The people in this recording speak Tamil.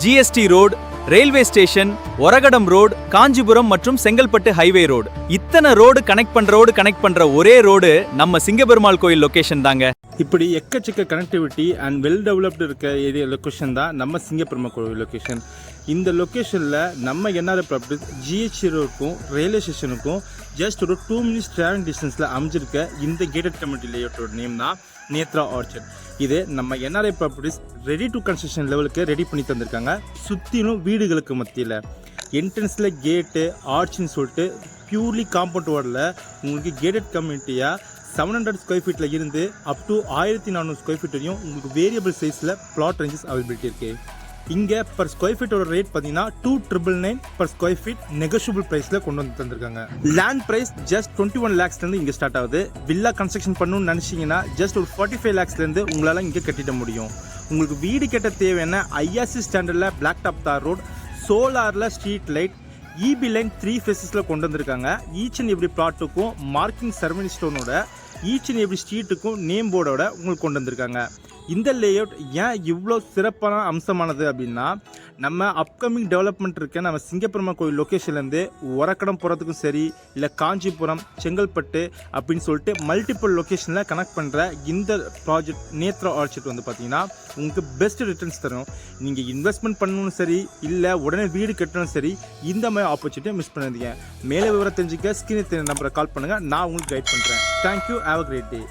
GST road, railway station, Oragadam road, Kanchipuram மற்றும் செங்கல்பட்டு ஹைவே ரோடு, இத்தனை ரோடு கனெக்ட் பண்ற ஒரே ரோடு நம்ம சிங்கபெருமாள் கோயில் லொகேஷன் தாங்க. இப்படி எக்கச்சக்க கனெக்டிவிட்டி அண்ட் வெல் டெவலப்டு இருக்க ஏரியா லொக்கேஷன் தான் நம்ம சிங்கப்பெருமாள் கோயில் லொக்கேஷன். இந்த லொக்கேஷனில் நம்ம என்ஆர்ஐ ப்ராப்பர்ட்டிஸ் ஜிஹெச்சி ரோடுக்கும் ரயில்வே ஸ்டேஷனுக்கும் ஜஸ்ட் ஒரு 2 minutes டிராவலிங் டிஸ்டன்ஸில் அமைஞ்சிருக்க இந்த கேட்டட் கம்யூனிட்டி லேஅவுட்டோட நேம் தான் நேத்ரா ஆர்ச்சர்ட். இது நம்ம NRI properties ready to construction லெவலுக்கு ரெடி பண்ணி தந்திருக்காங்க. சுற்றிலும் வீடுகளுக்கு மத்தியில் என்ட்ரன்ஸில் கேட்டு ஆர்ச்சின்னு சொல்லிட்டு பியூர்லி காம்பவுண்ட் வார்டில் உங்களுக்கு கேட்டட் கம்யூனிட்டியாக 700 ஸ்கொயர் ஃபீட்டில் இருந்து அப் டு 1400 ஸ்கொயர் ஃபீட் வரையும் உங்களுக்கு வேரியபிள் சைஸில் பிளாட் ரேஞ்சஸ் அவைலபிலிட்டி இருக்குது. இங்கே பர் ஸ்கொயர் ஃபீட்டோட ரேட் பார்த்தீங்கன்னா 2,999 பர் ஸ்கொயர் ஃபீட் நெகோஷியபிள் ப்ரைஸில் கொண்டு வந்து தந்திருக்காங்க. லேண்ட் ப்ரைஸ் ஜஸ்ட் 21 lakhsலேருந்து இங்கே ஸ்டார்ட் ஆகுது. வில்லா கன்ஸ்ட்ரக்ஷன் பண்ணணும்னு நினச்சிங்கன்னா ஜஸ்ட் ஒரு 45 lakhsலேருந்து உங்களால் இங்கே கட்டிட முடியும். உங்களுக்கு வீடு கட்ட தேவையான ஐஆர்சி ஸ்டாண்டர்டில் பிளாக் டாப் தார் ரோட், சோலாரில் street light, EB line 3 phases கொண்டு வந்திருக்காங்க. ஈச் அண்ட் எவ்ரி பிளாட்டுக்கும் மார்க்கிங் செரமனி ஸ்டோனோட, ஈச் அண்ட் எவ்ரி ஸ்ட்ரீட்டுக்கும் நேம் போர்டோட உங்களுக்கு கொண்டு வந்திருக்காங்க. இந்த லேஅவுட் ஏன் இவ்வளோ சிறப்பான அம்சமானது அப்படின்னா, நம்ம அப்கமிங் டெவலப்மெண்ட் இருக்க நம்ம சிங்கப்பெருமாள் கோயில் லொக்கேஷன்லேருந்து ஒரக்கடம் போகிறதுக்கும் சரி, இல்லை காஞ்சிபுரம், செங்கல்பட்டு அப்படின்னு சொல்லிட்டு மல்டிபிள் லொக்கேஷனில் கனெக்ட் பண்ணுற இந்த ப்ராஜெக்ட் நேத்ரா ஆர்ச்சர்ட் வந்து பார்த்தீங்கன்னா உங்களுக்கு பெஸ்ட் ரிட்டர்ன்ஸ் தரும். நீங்கள் இன்வெஸ்ட்மெண்ட் பண்ணணும் சரி, இல்லை உடனே வீடு கட்டணும் சரி, இந்த மாதிரி ஆப்பர்ச்சுனிட்டியை மிஸ் பண்ணாதீங்க. மேலே விவரம் தெரிஞ்சுக்க ஸ்கிரீன் நம்பரை கால் பண்ணுங்கள், நான் உங்களுக்கு கைட் பண்ணுறேன். Thank you, have a great day.